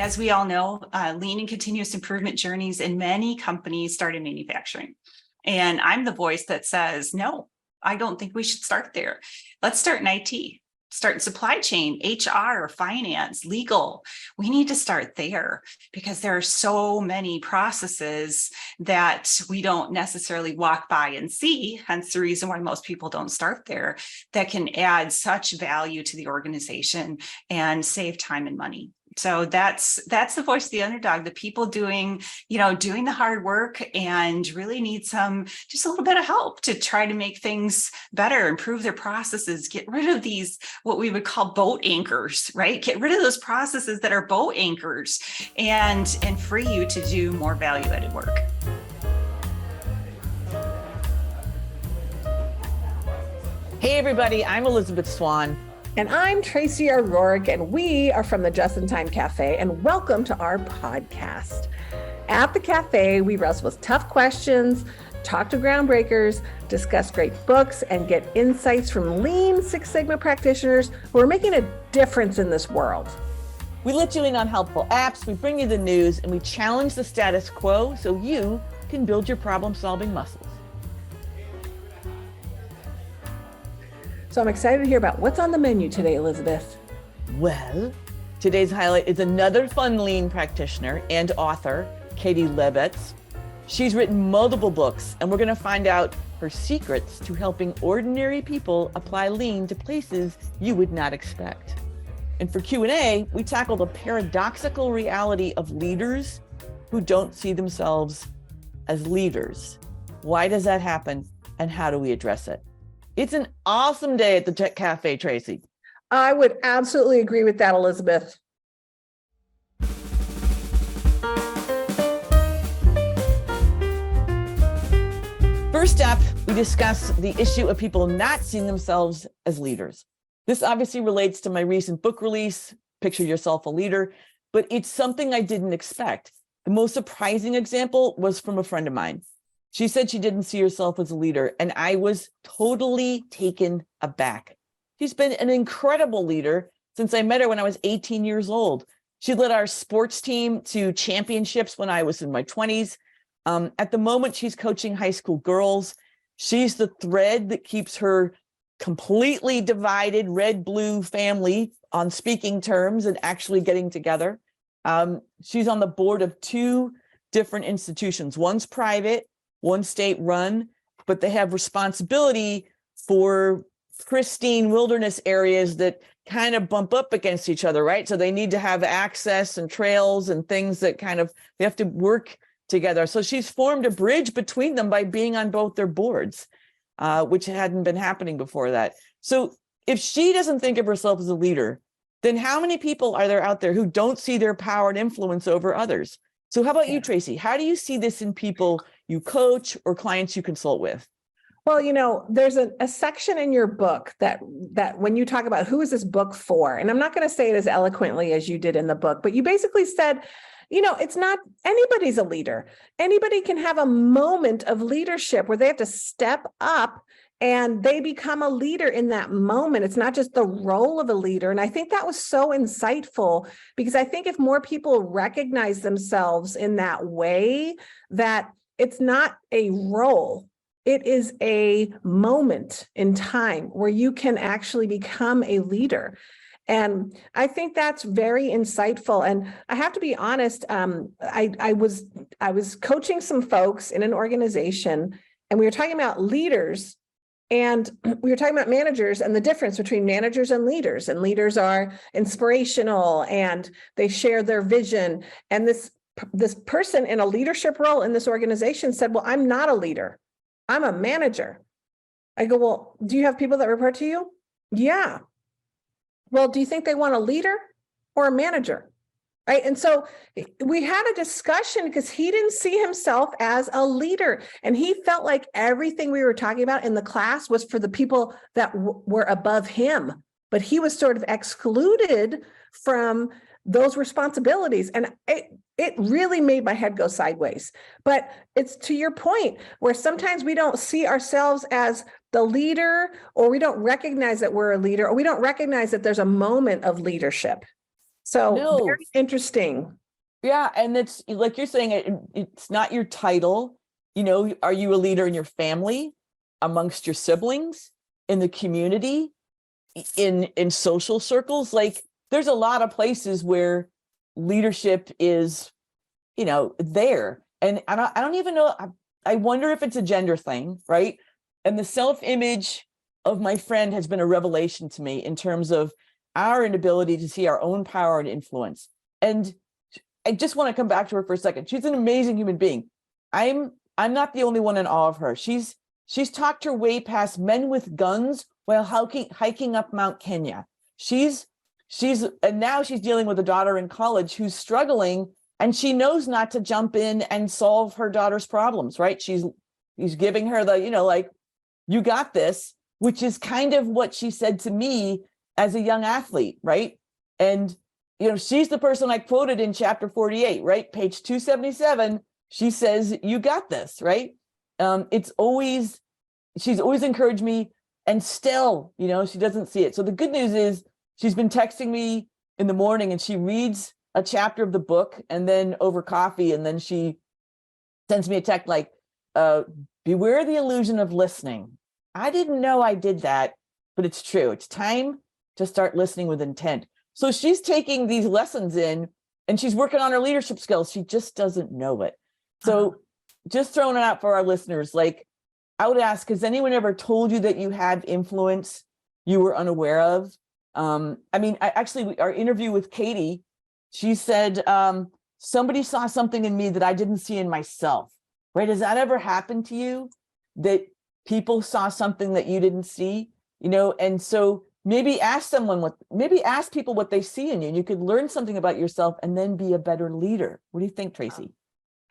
as we all know, lean and continuous improvement journeys in many companies start in manufacturing. And I'm the voice that says, no, I don't think we should start there. Let's start in IT, start in supply chain, HR, finance, legal. We need to start there because there are so many processes that we don't necessarily walk by and see, hence the reason why most people don't start there, that can add such value to the organization and save time and money. So that's the voice of the underdog, the people doing the hard work and really need just a little bit of help to try to make things better, improve their processes, get rid of these, what we would call boat anchors, right? Get rid of those processes that are boat anchors and free you to do more value-added work. Hey everybody, I'm Elisabeth Swan. And I'm Tracy O'Rourke, and we are from the Just in Time Cafe, and welcome to our podcast. At the cafe, we wrestle with tough questions, talk to groundbreakers, discuss great books, and get insights from Lean Six Sigma practitioners who are making a difference in this world. We let you in on helpful apps, we bring you the news, and we challenge the status quo so you can build your problem-solving muscles. So I'm excited to hear about what's on the menu today, Elisabeth. Well, today's highlight is another fun Lean practitioner and author, Katie Labedz. She's written multiple books, and we're going to find out her secrets to helping ordinary people apply Lean to places you would not expect. And for Q&A, we tackle the paradoxical reality of leaders who don't see themselves as leaders. Why does that happen, and how do we address it? It's an awesome day at the Tech Cafe, Tracy. I would absolutely agree with that, Elisabeth. First up, we discuss the issue of people not seeing themselves as leaders. This obviously relates to my recent book release, Picture Yourself a Leader, but it's something I didn't expect. The most surprising example was from a friend of mine. She said she didn't see herself as a leader, and I was totally taken aback. She's been an incredible leader since I met her when I was 18 years old. She led our sports team to championships when I was in my 20s. At the moment, she's coaching high school girls. She's the thread that keeps her completely divided red-blue family on speaking terms and actually getting together. She's on the board of two different institutions. One's private, one state run, but they have responsibility for pristine wilderness areas that kind of bump up against each other, right? So they need to have access and trails and things that they have to work together. So she's formed a bridge between them by being on both their boards, which hadn't been happening before that. So if she doesn't think of herself as a leader, then how many people are there out there who don't see their power and influence over others? So how about you, Tracy? How do you see this in people you coach or clients you consult with? Well, there's a section in your book that when you talk about who is this book for, and I'm not going to say it as eloquently as you did in the book, but you basically said, it's not anybody's a leader. Anybody can have a moment of leadership where they have to step up and they become a leader in that moment. It's not just the role of a leader. And I think that was so insightful because I think if more people recognize themselves in that way, that it's not a role, it is a moment in time where you can actually become a leader. And I think that's very insightful. And I have to be honest, I was coaching some folks in an organization, and we were talking about leaders, and we were talking about managers and the difference between managers and leaders. And leaders are inspirational and they share their vision. And this person in a leadership role in this organization said, well, I'm not a leader. I'm a manager. I go, well, do you have people that report to you? Yeah. Well, do you think they want a leader or a manager? Right. And so we had a discussion because he didn't see himself as a leader. And he felt like everything we were talking about in the class was for the people that were above him. But he was sort of excluded from those responsibilities. And it really made my head go sideways. But it's to your point where sometimes we don't see ourselves as the leader, or we don't recognize that we're a leader, or we don't recognize that there's a moment of leadership. So No. very interesting. Yeah. And it's like you're saying, it's not your title. You know, are you a leader in your family, amongst your siblings, in the community, in social circles? Like there's a lot of places where leadership is, you know, there. And I don't even know. I wonder if it's a gender thing, right? And the self-image of my friend has been a revelation to me in terms of our inability to see our own power and influence. And I just want to come back to her for a second. She's an amazing human being. I'm not the only one in awe of her. She's talked her way past men with guns while hiking up Mount Kenya. And now she's dealing with a daughter in college who's struggling, and she knows not to jump in and solve her daughter's problems, right? He's giving her the, you know, like, you got this, which is kind of what she said to me as a young athlete, right? And, you know, she's the person I quoted in chapter 48, right? Page 277, she says, you got this, right? She's always encouraged me, and still, you know, she doesn't see it. So the good news is she's been texting me in the morning, and she reads a chapter of the book, and then over coffee, and then she sends me a text like, beware the illusion of listening. I didn't know I did that, but it's true. It's time to start listening with intent. So she's taking these lessons in, and she's working on her leadership skills. She just doesn't know it. So just throwing it out for our listeners, like, I would ask, has anyone ever told you that you had influence you were unaware of? I mean, our interview with Katie, she said, somebody saw something in me that I didn't see in myself, right? Has that ever happened to you, that people saw something that you didn't see, you know? And so maybe ask people what they see in you, and you could learn something about yourself and then be a better leader. What do you think, Tracy?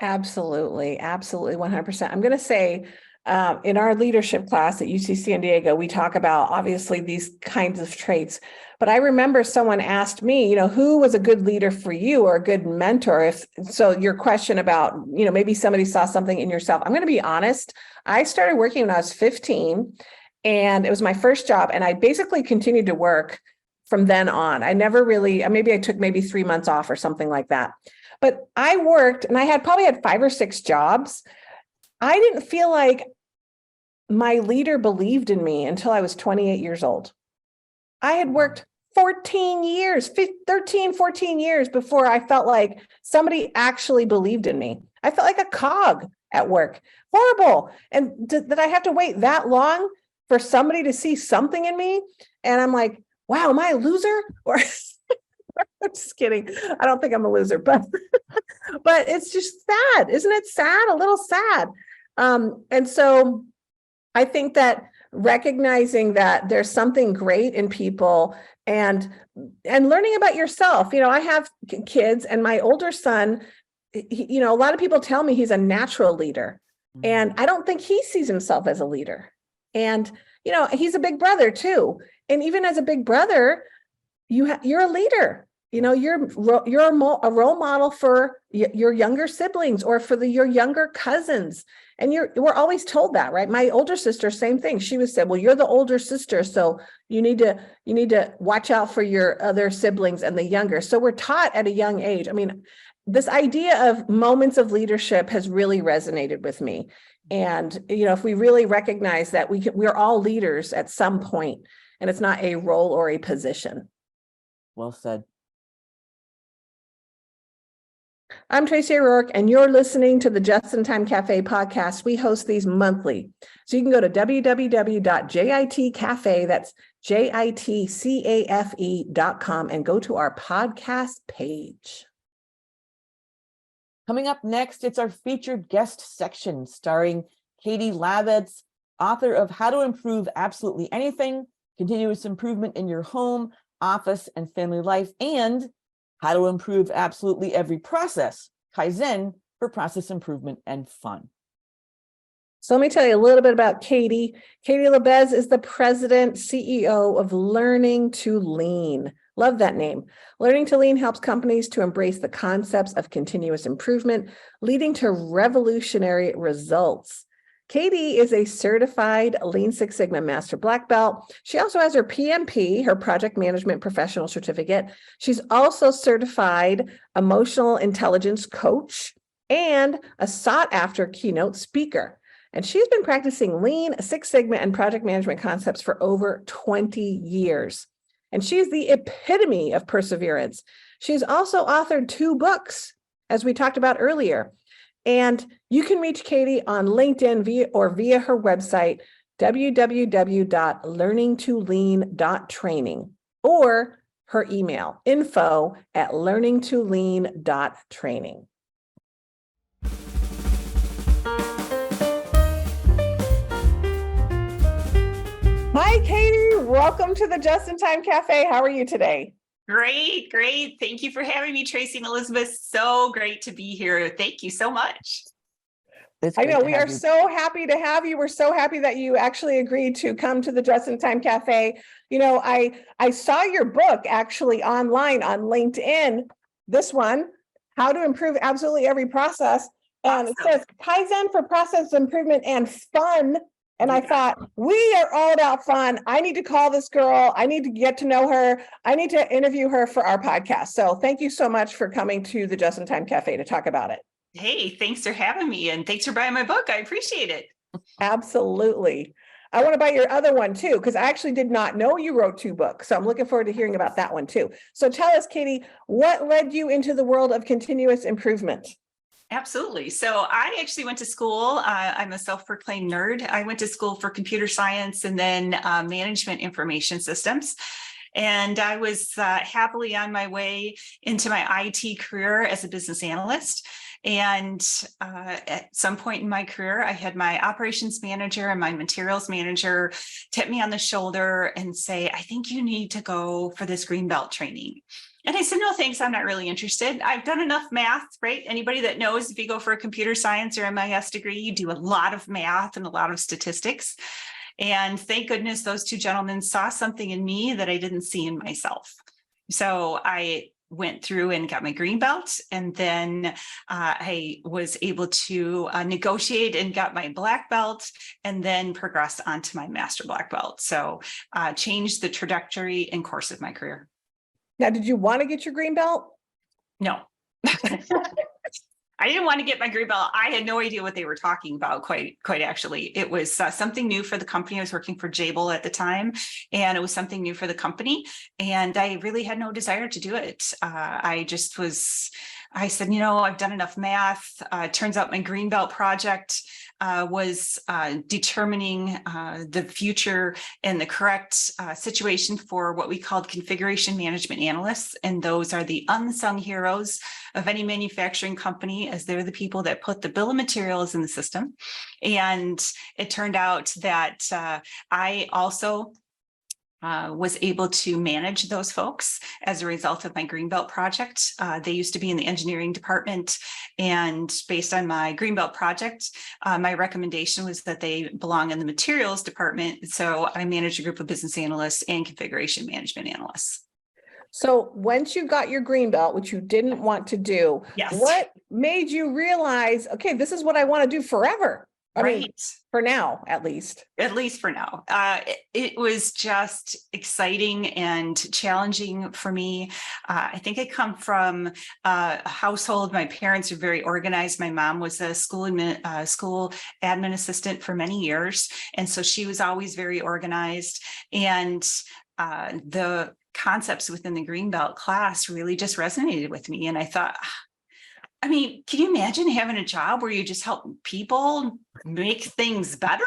Absolutely. Absolutely. 100%. I'm going to say, in our leadership class at UC San Diego, we talk about obviously these kinds of traits. But I remember someone asked me, you know, who was a good leader for you or a good mentor? So your question about, you know, maybe somebody saw something in yourself. I'm going to be honest. I started working when I was 15, and it was my first job. And I basically continued to work from then on. I never really, maybe I took 3 months off or something like that. But I worked, and I probably had 5 or 6 jobs. I didn't feel like my leader believed in me until I was 28 years old. I had worked 14 years before I felt like somebody actually believed in me. I felt like a cog at work. Horrible. And did I have to wait that long for somebody to see something in me? And I'm like, wow, am I a loser? Or I'm just kidding. I don't think I'm a loser, but it's just sad. Isn't it sad? A little sad. And so I think that recognizing that there's something great in people and learning about yourself. You know, I have kids, and my older son, you know, a lot of people tell me he's a natural leader, and I don't think he sees himself as a leader. And, you know, he's a big brother too. And even as a big brother, you're a leader. You know, you're a role model for your younger siblings or for your younger cousins. And we're always told that, right? My older sister, same thing. She was said, well, you're the older sister, so you need to watch out for your other siblings and the younger. So we're taught at a young age. I mean, this idea of moments of leadership has really resonated with me. And, you know, if we really recognize that we're all leaders at some point, and it's not a role or a position. Well said. I'm Tracy O'Rourke, and you're listening to the Just in Time Cafe podcast. We host these monthly. So you can go to www.jitcafe, that's jitcafe.com, and go to our podcast page. Coming up next, it's our featured guest section starring Katie Labedz, author of How to Improve Absolutely Anything, Continuous Improvement in Your Home, Office, and Family Life, and How to Improve Absolutely Every Process, Kaizen for Process Improvement and Fun. So let me tell you a little bit about Katie. Katie Labedz is the president, CEO of Learning to Lean. Love that name. Learning to Lean helps companies to embrace the concepts of continuous improvement, leading to revolutionary results. Katie is a certified Lean Six Sigma Master Black Belt. She also has her PMP, her Project Management Professional Certificate. She's also certified Emotional Intelligence Coach and a sought-after keynote speaker. And she's been practicing Lean, Six Sigma, and project management concepts for over 20 years. And she's the epitome of perseverance. She's also authored 2 books, as we talked about earlier. And you can reach Katie on LinkedIn via her website, www.learningtolean.training, or her email, info@learningtolean.training. Hi, Katie. Welcome to the Just in Time Cafe. How are you today? Great, great. Thank you for having me, Tracy and Elisabeth. So great to be here. Thank you so much. I know we are so happy to have you. We're so happy that you actually agreed to come to the Just in Time Cafe. You know, I saw your book actually online on LinkedIn, this one, How to Improve Absolutely Every Process. And it says Kaizen for process improvement and fun. And I thought, we are all about fun. I need to call this girl. I need to get to know her. I need to interview her for our podcast. So thank you so much for coming to the Just in Time Cafe to talk about it. Hey, thanks for having me. And thanks for buying my book. I appreciate it. Absolutely. I want to buy your other one too, because I actually did not know you wrote 2 books. So I'm looking forward to hearing about that one too. So tell us, Katie, what led you into the world of continuous improvement? Absolutely. So I actually went to school. I'm a self-proclaimed nerd. I went to school for computer science and then management information systems. And I was happily on my way into my IT career as a business analyst. And at some point in my career, I had my operations manager and my materials manager tap me on the shoulder and say, I think you need to go for this green belt training. And I said, no, thanks. I'm not really interested. I've done enough math, right? Anybody that knows if you go for a computer science or MIS degree, you do a lot of math and a lot of statistics. And thank goodness those 2 gentlemen saw something in me that I didn't see in myself. So I went through and got my green belt. And then I was able to negotiate and got my black belt and then progressed onto my master black belt. So changed the trajectory and course of my career. Now, did you want to get your green belt? No. I didn't want to get my green belt. I had no idea what they were talking about, quite actually. It was something new for the company. I was working for Jabil at the time, and it was something new for the company. And I really had no desire to do it. I said, you know, I've done enough math. Turns out my green belt project was determining the future and the correct situation for what we called configuration management analysts. And those are the unsung heroes of any manufacturing company, as they're the people that put the bill of materials in the system. And it turned out that I also was able to manage those folks as a result of my Greenbelt project. They used to be in the engineering department, and based on my Greenbelt project, my recommendation was that they belong in the materials department. So I managed a group of business analysts and configuration management analysts. So once you got your green belt, which you didn't want to do, yes, what made you realize, okay, this is what I want to do forever? I mean, for now, at least. At least for now. It was just exciting and challenging for me. I think I come from a household. My parents are very organized. My mom was a school admin assistant for many years. And so she was always very organized. And the concepts within the Greenbelt class really just resonated with me. And I thought, I mean, can you imagine having a job where you just help people make things better,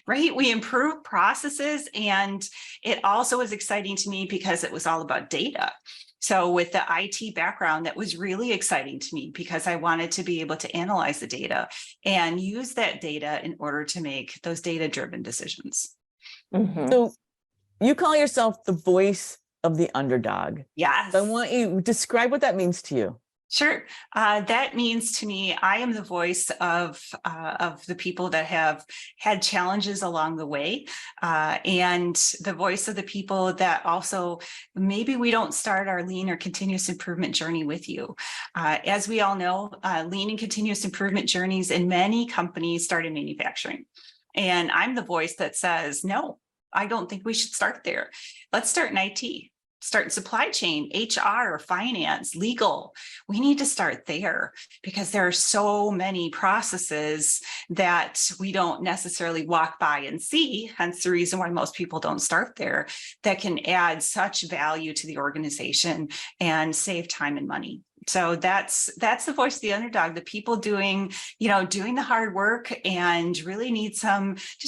right? We improve processes. And it also was exciting to me because it was all about data. So with the IT background, that was really exciting to me because I wanted to be able to analyze the data and use that data in order to make those data-driven decisions. Mm-hmm. So you call yourself the voice of the underdog. Yes. So I want you to describe what that means to you. Sure. That means to me, I am the voice of the people that have had challenges along the way, and the voice of the people that also maybe we don't start our lean or continuous improvement journey with you. As we all know, lean and continuous improvement journeys in many companies start in manufacturing. And I'm the voice that says, no, I don't think we should start there. Let's start in IT. Start in supply chain, HR, finance, legal. We need to start there because there are so many processes that we don't necessarily walk by and see. Hence the reason why most people don't start there, that can add such value to the organization and save time and money. So that's the voice of the underdog, the people doing the hard work and really need just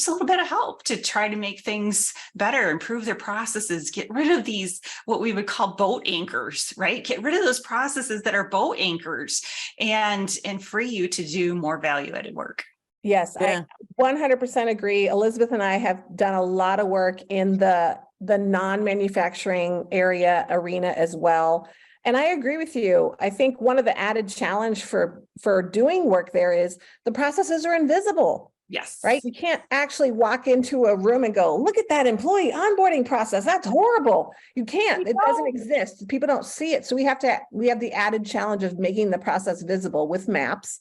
a little bit of help to try to make things better, improve their processes, get rid of these, what we would call boat anchors, right? Get rid of those processes that are boat anchors and free you to do more value-added work. Yes, Yeah. I 100% agree. Elizabeth and I have done a lot of work in the non-manufacturing arena as well. And I agree with you. I think one of the added challenge for doing work there is the processes are invisible. Yes. Right. You can't actually walk into a room and go, look at that employee onboarding process. That's horrible. You can't. It doesn't exist. People don't see it. So we have the added challenge of making the process visible with maps.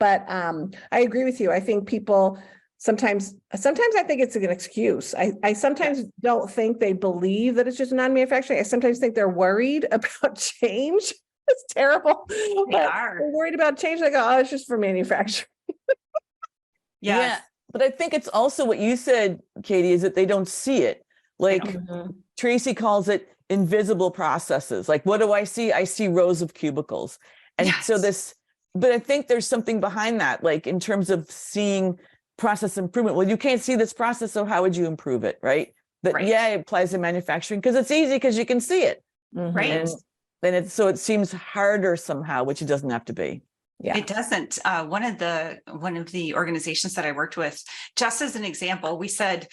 But I agree with you. I think people sometimes I think it's an excuse. I sometimes don't think they believe that it's just non-manufacturing. I sometimes think they're worried about change. It's terrible. They're worried about change. They go, oh, it's just for manufacturing. Yeah. But I think it's also what you said, Katie, is that they don't see it. Like Tracy calls it invisible processes. Like, what do I see? I see rows of cubicles. And so but I think there's something behind that, like in terms of seeing process improvement. Well, you can't see this process, so how would you improve it, right? But it applies to manufacturing because it's easy because you can see it. Right. And then it seems harder somehow, which it doesn't have to be. Yeah, it doesn't. One of the organizations that I worked with, just as an example, we said,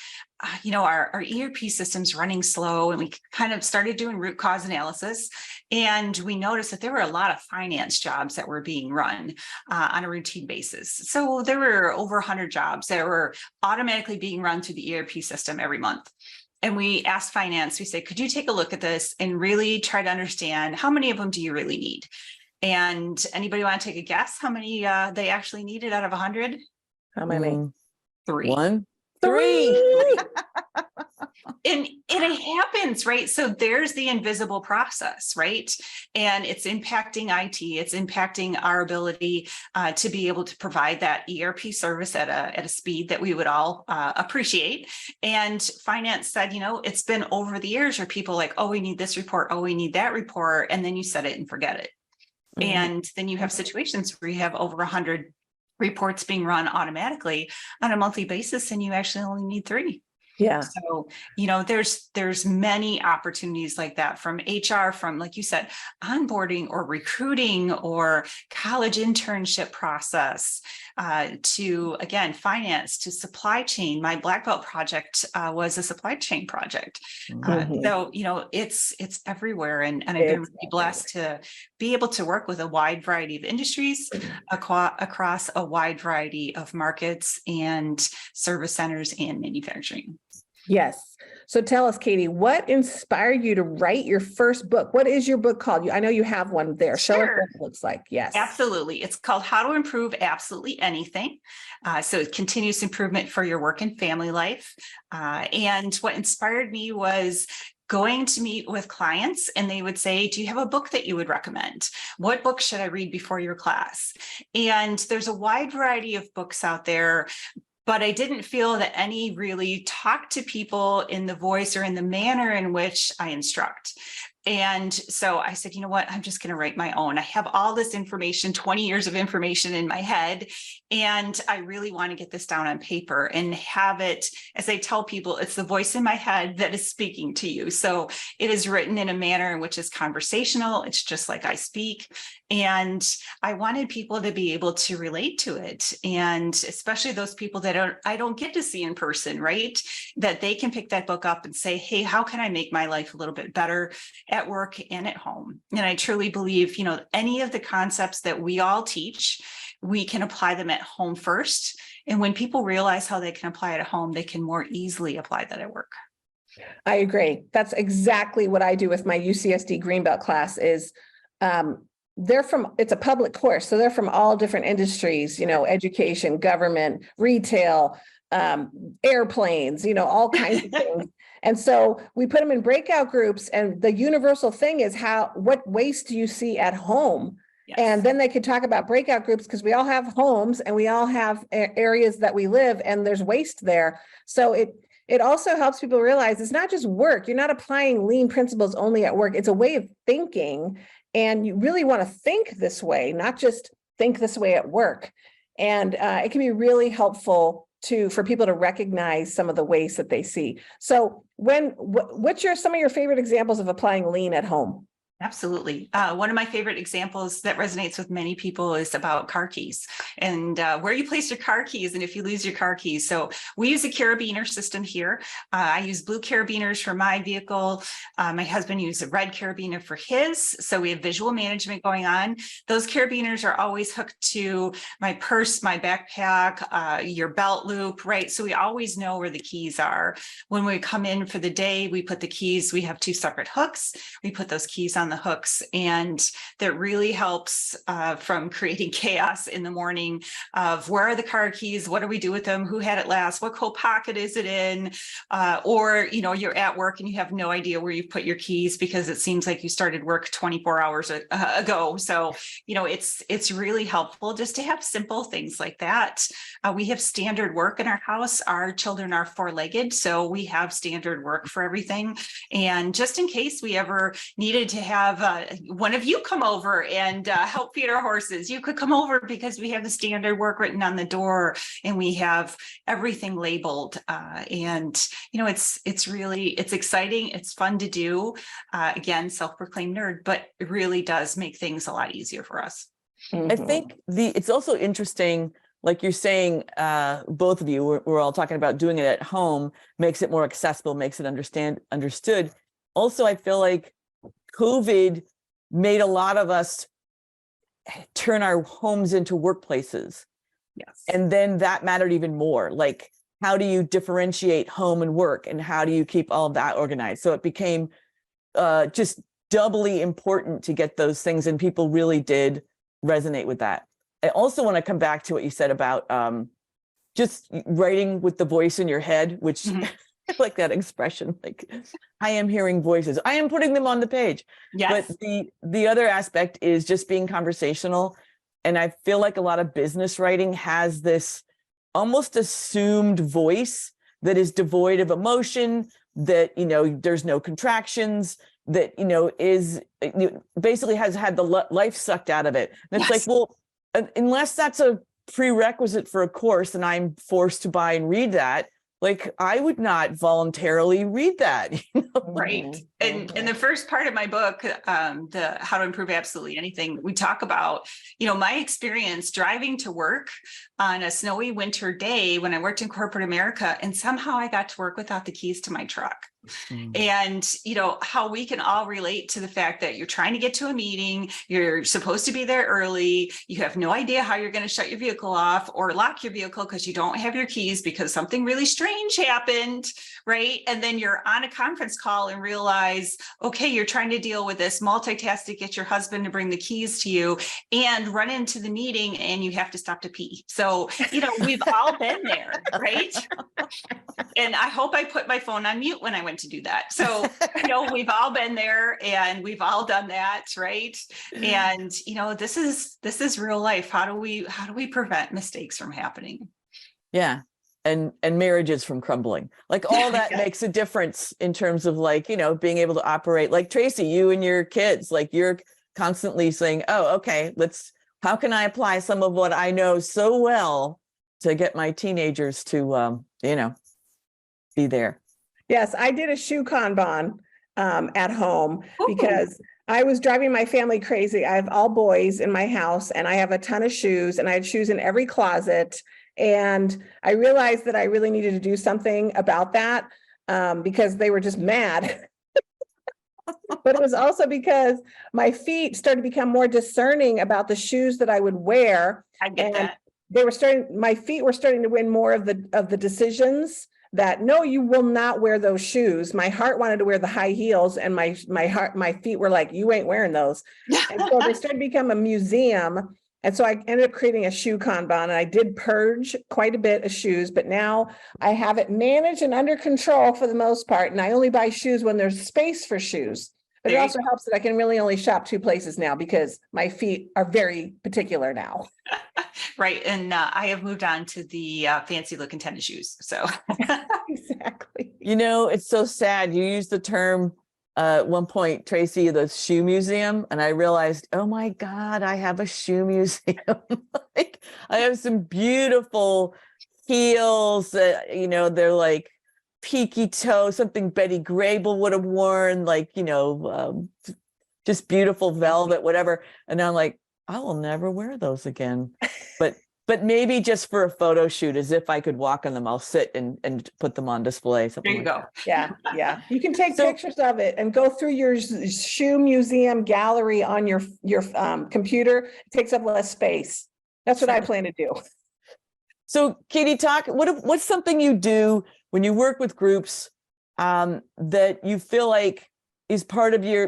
our ERP system's running slow, and we kind of started doing root cause analysis, and we noticed that there were a lot of finance jobs that were being run on a routine basis. So there were over 100 jobs that were automatically being run through the ERP system every month. And we asked finance, we said, could you take a look at this and really try to understand how many of them do you really need? And anybody want to take a guess how many they actually needed out of 100? How many? 3. 1, 3. And it happens, right? So there's the invisible process, right? And it's impacting IT. It's impacting our ability to be able to provide that ERP service at a speed that we would all appreciate. And finance said, it's been over the years where people like, oh, we need this report. Oh, we need that report. And then you set it and forget it. And then you have situations where you have over 100 reports being run automatically on a monthly basis, and you actually only need 3. Yeah. So, there's many opportunities like that, from HR, from, like you said, onboarding or recruiting or college internship process, to, again, finance, to supply chain. My black belt project was a supply chain project. So, it's everywhere. And I've been really blessed to be able to work with a wide variety of industries across a wide variety of markets and service centers and manufacturing. Yes. So tell us, Katie, what inspired you to write your first book? What is your book called? I know you have one there. Show us what it looks like. Yes. Absolutely. It's called How to Improve Absolutely Anything. So continuous improvement for your work and family life. And what inspired me was going to meet with clients, and they would say, do you have a book that you would recommend? What book should I read before your class? And there's a wide variety of books out there, but I didn't feel that any really talk to people in the voice or in the manner in which I instruct. And so I said, you know what, I'm just going to write my own. I have all this information, 20 years of information in my head, and I really want to get this down on paper and have it, as I tell people, it's the voice in my head that is speaking to you. So it is written in a manner in which is conversational. It's just like I speak. And I wanted people to be able to relate to it. And especially those people that I don't get to see in person, right? That they can pick that book up and say, hey, how can I make my life a little bit better? at work and at home. And I truly believe, any of the concepts that we all teach, we can apply them at home first. And when people realize how they can apply it at home, they can more easily apply that at work. I agree. That's exactly what I do with my UCSD Greenbelt class is, it's a public course. So they're from all different industries, education, government, retail, airplanes, all kinds of things. And so we put them in breakout groups, and the universal thing is what waste do you see at home? Yes. And then they could talk about breakout groups because we all have homes and we all have areas that we live and there's waste there. So it also helps people realize it's not just work. You're not applying lean principles only at work. It's a way of thinking, and you really want to think this way, not just think this way at work. And it can be really helpful for people to recognize some of the waste that they see. So what's some of your favorite examples of applying lean at home? Absolutely. One of my favorite examples that resonates with many people is about car keys and where you place your car keys and if you lose your car keys. So we use a carabiner system here. I use blue carabiners for my vehicle. My husband used a red carabiner for his. So we have visual management going on. Those carabiners are always hooked to my purse, my backpack, your belt loop, right? So we always know where the keys are. When we come in for the day, we put the keys, we have 2 separate hooks. We put those keys on the hooks, and that really helps from creating chaos in the morning of where are the car keys, what do we do with them, who had it last, what coat pocket is it in, or you're at work and you have no idea where you put your keys because it seems like you started work 24 hours ago. So it's really helpful just to have simple things like that. We have standard work in our house. Our children are 4-legged, so we have standard work for everything. And just in case we ever needed to have one of you come over and help feed our horses, you could come over because we have the standard work written on the door and we have everything labeled. And it's exciting. It's fun to do. Again, self-proclaimed nerd, but it really does make things a lot easier for us. I think it's also interesting, like you're saying, both of you, we're all talking about doing it at home, makes it more accessible, makes it understood. Also, I feel like COVID made a lot of us turn our homes into workplaces. Yes. And then that mattered even more. Like, how do you differentiate home and work, and how do you keep all of that organized? So it became just doubly important to get those things, and people really did resonate with that. I also want to come back to what you said about just writing with the voice in your head, which I like that expression, like, I am hearing voices, I am putting them on the page. Yes. But the other aspect is just being conversational. And I feel like a lot of business writing has this almost assumed voice that is devoid of emotion, that, there's no contractions, that, basically has had the life sucked out of it. And it's like, well, unless that's a prerequisite for a course and I'm forced to buy and read that, like, I would not voluntarily read that. Right. And in the first part of my book, the How to Improve Absolutely Anything, we talk about, my experience driving to work on a snowy winter day when I worked in corporate America, and somehow I got to work without the keys to my truck. And, how we can all relate to the fact that you're trying to get to a meeting, you're supposed to be there early, you have no idea how you're going to shut your vehicle off or lock your vehicle because you don't have your keys because something really strange happened, right? And then you're on a conference call and realize, okay, you're trying to deal with this, multitask to get your husband to bring the keys to you, and run into the meeting and you have to stop to pee. So, we've all been there, right? And I hope I put my phone on mute when I went to do that. So, we've all been there and we've all done that, right? And, this is real life. How do we prevent mistakes from happening? Yeah. And marriages from crumbling, like all that makes a difference in terms of being able to operate. Like, Tracy, you and your kids, like, you're constantly saying, oh, okay, how can I apply some of what I know so well to get my teenagers to, be there. Yes, I did a shoe Kanban at home because I was driving my family crazy. I have all boys in my house and I have a ton of shoes, and I had shoes in every closet. And I realized that I really needed to do something about that because they were just mad. but it was also because my feet started to become more discerning about the shoes that I would wear. I get And that. my feet were starting to win more of the decisions that no, you will not wear those shoes. My heart wanted to wear the high heels, and my feet were like, you ain't wearing those. And so they started to become a museum. And so I ended up creating a shoe Kanban, and I did purge quite a bit of shoes, but now I have it managed and under control for the most part. And I only buy shoes when there's space for shoes. But it There you also helps that I can really only shop 2 places now because my feet are very particular now. Right. And I have moved on to the fancy looking tennis shoes. So Exactly. You know, it's so sad. You used the term at one point, Tracy, the shoe museum. And I realized, oh my God, I have a shoe museum. Like, I have some beautiful heels that, you know, they're like peaky toe, something Betty Grable would have worn, like, you know, just beautiful velvet, whatever. And I'm like, I will never wear those again. But maybe just for a photo shoot, as if I could walk on them, I'll sit and put them on display. there Something you like go. that. Yeah. You can take So- pictures of it and go through your shoe museum gallery on your computer. It takes up less space. That's what I plan to do. So Katie, what's something you do when you work with groups that you feel like is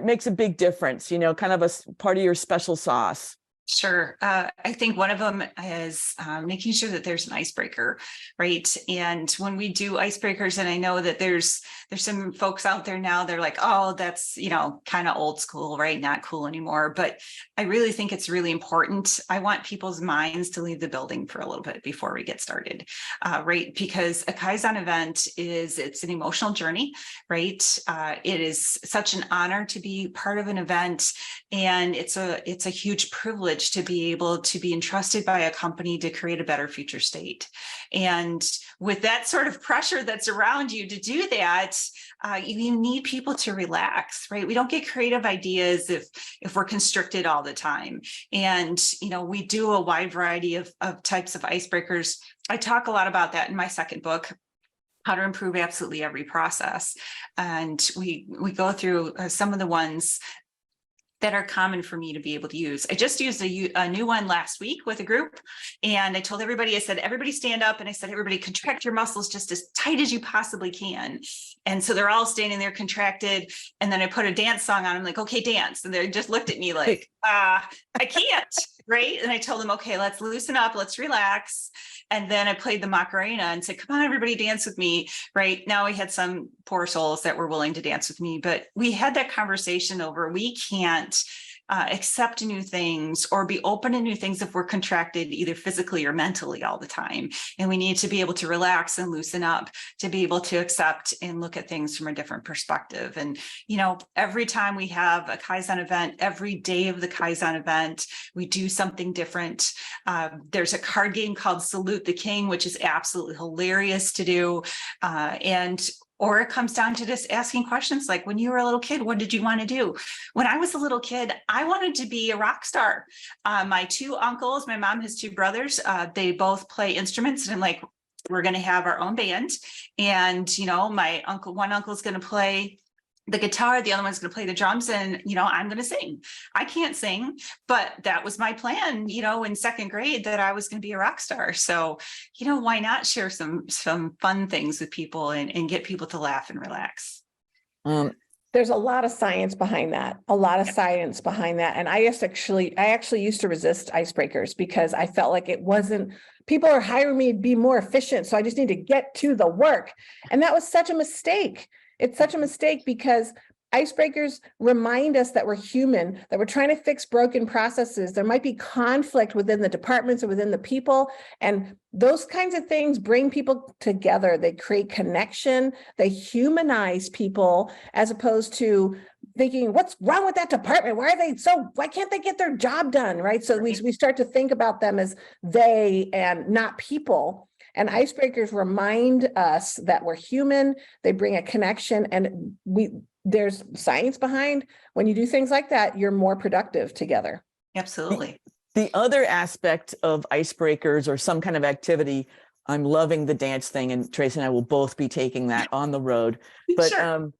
makes a big difference, you know, kind of part of your special sauce? Sure. I think one of them is making sure that there's an icebreaker, right? And when we do icebreakers, and I know that there's some folks out there now, they're like, oh, that's, you know, kind of old school, right? Not cool anymore. But I really think it's really important. I want people's minds to leave the building for a little bit before we get started, right? Because a Kaizen event it's an emotional journey, right? It is such an honor to be part of an event, and it's a huge privilege to be able to be entrusted by a company to create a better future state. And with that sort of pressure that's around you to do that, you need people to relax, right? We don't get creative ideas if we're constricted all the time. And, you know, we do a wide variety of types of icebreakers. I talk a lot about that in my second book, How to Improve Absolutely Every Process. And we go through some of the ones that are common for me to be able to use. I just used a new one last week with a group, and I told everybody, I said, everybody stand up, and I said, everybody contract your muscles just as tight as you possibly can. And so they're all standing there contracted, and then I put a dance song on. I'm like, okay, dance. And they just looked at me like, I can't, right? And I told them, okay, let's loosen up, let's relax. And then I played the Macarena and said, come on, everybody dance with me, right? Now we had some poor souls that were willing to dance with me, but we had that conversation over, we can't accept new things or be open to new things if we're contracted either physically or mentally all the time. And we need to be able to relax and loosen up to be able to accept and look at things from a different perspective. And, you know, every time we have a Kaizen event, every day of the Kaizen event, we do something different. There's a card game called Salute the King, which is absolutely hilarious to do. Or it comes down to just asking questions like, when you were a little kid, what did you want to do? When I was a little kid, I wanted to be a rock star. My 2 uncles, my mom has 2 brothers, they both play instruments, and I'm like, we're going to have our own band. And, you know, one uncle's going to play the guitar, the other one's going to play the drums, and, you know, I'm going to sing. I can't sing, but that was my plan, you know, in 2nd grade, that I was going to be a rock star. So, you know, why not share some fun things with people and get people to laugh and relax? There's a lot of science behind that, And I actually used to resist icebreakers because I felt like people are hiring me to be more efficient. So I just need to get to the work. And that was such a mistake. It's such a mistake because icebreakers remind us that we're human, that we're trying to fix broken processes. There might be conflict within the departments or within the people. And those kinds of things bring people together. They create connection. They humanize people, as opposed to thinking, what's wrong with that department? Why can't they get their job done? Right. So we start to think about them as they and not people. And icebreakers remind us that we're human. They bring a connection, and there's science behind when you do things like that, you're more productive together. Absolutely. The other aspect of icebreakers or some kind of activity, I'm loving the dance thing, and Tracy and I will both be taking that on the road. But Sure.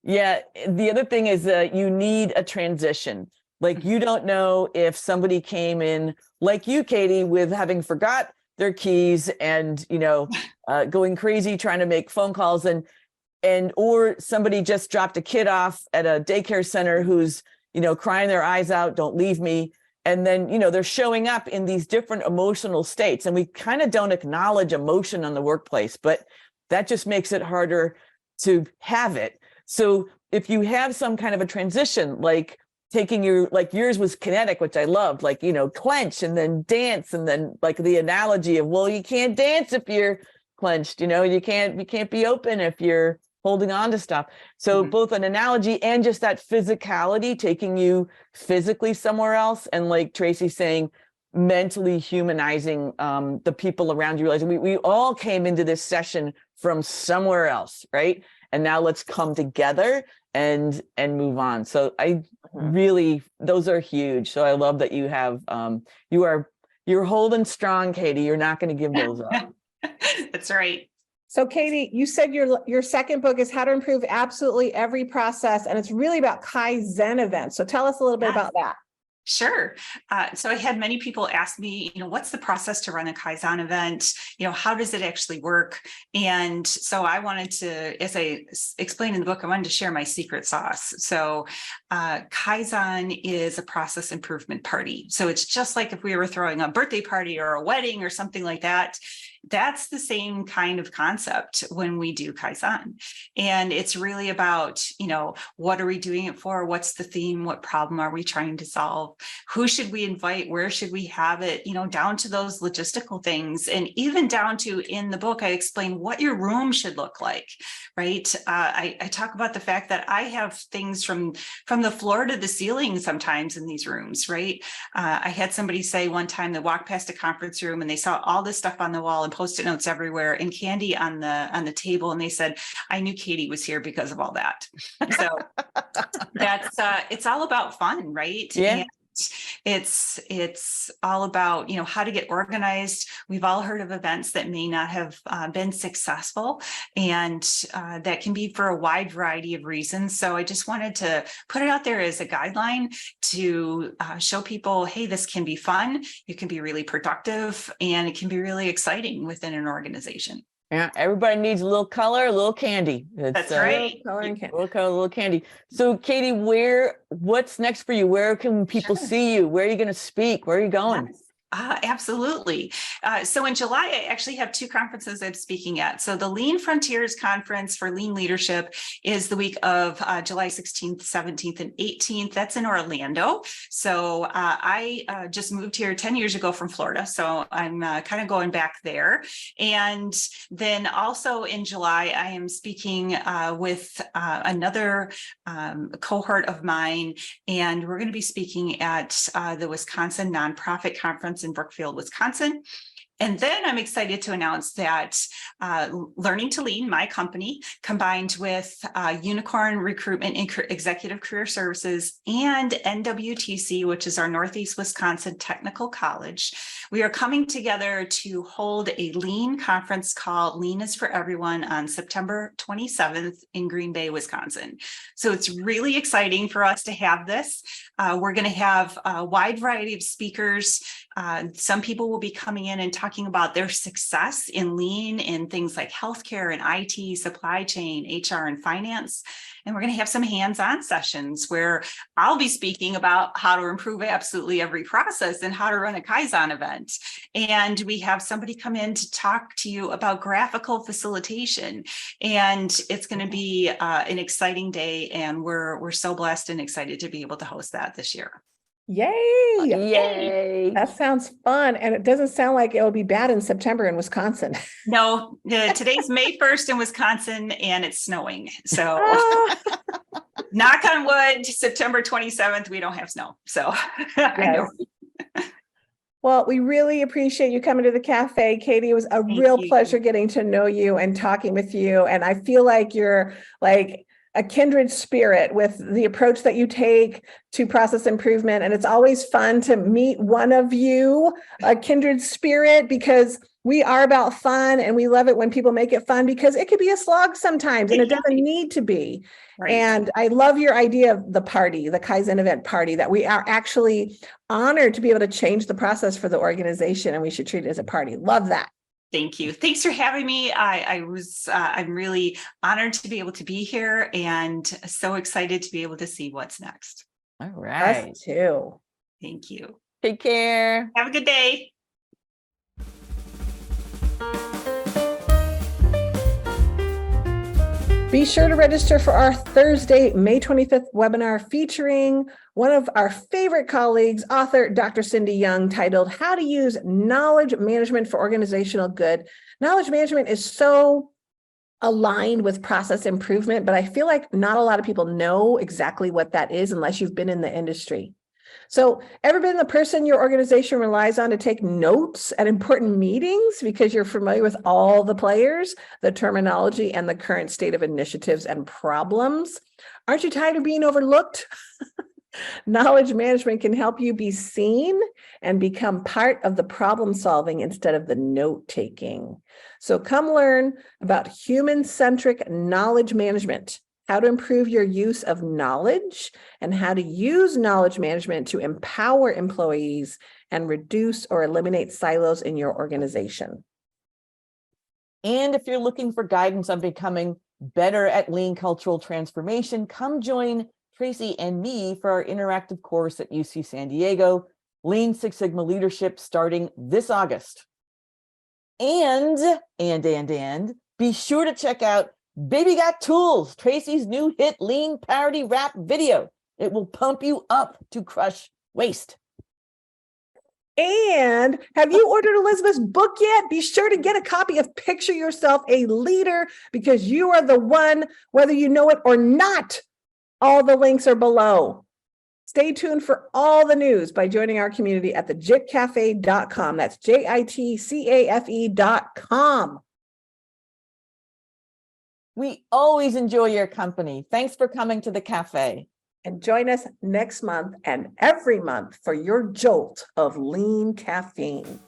Yeah. The other thing is that you need a transition. Like you don't know if somebody came in like you, Katie, with having forgot their keys and, going crazy trying to make phone calls or somebody just dropped a kid off at a daycare center who's, crying their eyes out, don't leave me. And then, they're showing up in these different emotional states. And we kind of don't acknowledge emotion in the workplace, but that just makes it harder to have it. So if you have some kind of a transition, like taking yours was kinetic, which I loved, clench and then dance. And then like the analogy of, well, you can't dance if you're clenched, you can't be open if you're holding on to stuff. So both an analogy and just that physicality, taking you physically somewhere else. And like Tracy saying, mentally humanizing the people around you, realizing we all came into this session from somewhere else, right? And now let's come together and move on. So I really, those are huge. So I love that you have, you're holding strong, Katie. You're not going to give those up. That's right. So Katie, you said your second book is How to Improve Absolutely Every Process, and it's really about Kaizen events. So tell us a little bit about that. Sure. So I had many people ask me, what's the process to run a Kaizen event? How does it actually work? And so I wanted to, as I explained in the book, I wanted to share my secret sauce. So Kaizen is a process improvement party. So it's just like if we were throwing a birthday party or a wedding or something like that. That's the same kind of concept when we do Kaizen. And it's really about, what are we doing it for? What's the theme? What problem are we trying to solve? Who should we invite? Where should we have it? Down to those logistical things. And even down to, in the book, I explain what your room should look like, right? I talk about the fact that I have things from the floor to the ceiling sometimes in these rooms, right? I had somebody say one time they walked past a conference room and they saw all this stuff on the wall and Post-it notes everywhere and candy on the table. And they said, I knew Katie was here because of all that. So that's, it's all about fun, right? Yeah. And it's all about, how to get organized. We've all heard of events that may not have been successful, and that can be for a wide variety of reasons. So I just wanted to put it out there as a guideline to show people, hey, this can be fun. It can be really productive, and it can be really exciting within an organization. Yeah, everybody needs a little color, a little candy. That's right. Color and candy. A little candy. So Katie, what's next for you? Where can people see you? Where are you going to speak? Where are you going? Yes. Absolutely. So in July, I actually have two conferences I'm speaking at. So the Lean Frontiers Conference for Lean Leadership is the week of July 16th, 17th, and 18th. That's in Orlando. So I just moved here 10 years ago from Florida. So I'm kind of going back there. And then also in July, I am speaking with another cohort of mine, and we're going to be speaking at the Wisconsin Nonprofit Conference in Brookfield, Wisconsin. And then I'm excited to announce that Learning to Lean, my company, combined with Unicorn Recruitment and Executive Career Services and NWTC, which is our Northeast Wisconsin Technical College, we are coming together to hold a Lean conference called Lean is for Everyone on September 27th in Green Bay, Wisconsin. So it's really exciting for us to have this. We're going to have a wide variety of speakers. Some people will be coming in and talking about their success in Lean in things like healthcare and IT, supply chain, HR, and finance. And we're going to have some hands-on sessions where I'll be speaking about how to improve absolutely every process and how to run a Kaizen event. And we have somebody come in to talk to you about graphical facilitation. And it's going to be an exciting day. And we're so blessed and excited to be able to host that this year. Yay. Yay. That sounds fun. And it doesn't sound like it'll be bad in September in Wisconsin. No, today's May 1st in Wisconsin and it's snowing. So knock on wood, September 27th, we don't have snow. So I know. Well, we really appreciate you coming to the cafe, Katie. It was a real pleasure getting to know you and talking with you. And I feel like you're like a kindred spirit with the approach that you take to process improvement. And it's always fun to meet one of you, a kindred spirit, because We are about fun, and we love it when people make it fun because it could be a slog sometimes and it doesn't need to be. Right. And I love your idea of the party, the Kaizen event party, that we are actually honored to be able to change the process for the organization, and we should treat it as a party. Love that. Thank you. Thanks for having me. I'm really honored to be able to be here and so excited to be able to see what's next. All right. Us too. Thank you. Take care. Have a good day. Be sure to register for our Thursday, May 25th webinar featuring one of our favorite colleagues, author Dr. Cindy Young, titled How to Use Knowledge Management for Organizational Good. Knowledge management is so aligned with process improvement, but I feel like not a lot of people know exactly what that is unless you've been in the industry. So, ever been the person your organization relies on to take notes at important meetings because you're familiar with all the players, the terminology, and the current state of initiatives and problems? Aren't you tired of being overlooked? Knowledge management can help you be seen and become part of the problem solving instead of the note taking. So come learn about human-centric knowledge management, how to improve your use of knowledge, and how to use knowledge management to empower employees and reduce or eliminate silos in your organization. And if you're looking for guidance on becoming better at lean cultural transformation, come join Tracy and me for our interactive course at UC San Diego, Lean Six Sigma Leadership, starting this August. And be sure to check out Baby Got Tools, Tracy's new hit lean parody rap video. It will pump you up to crush waste. And have you ordered Elisabeth's book yet? Be sure to get a copy of Picture Yourself a Leader, because you are the one, whether you know it or not. All the links are below. Stay tuned for all the news by joining our community at thejitcafe.com. That's JITCAFE.com. We always enjoy your company. Thanks for coming to the cafe. And join us next month and every month for your jolt of lean caffeine.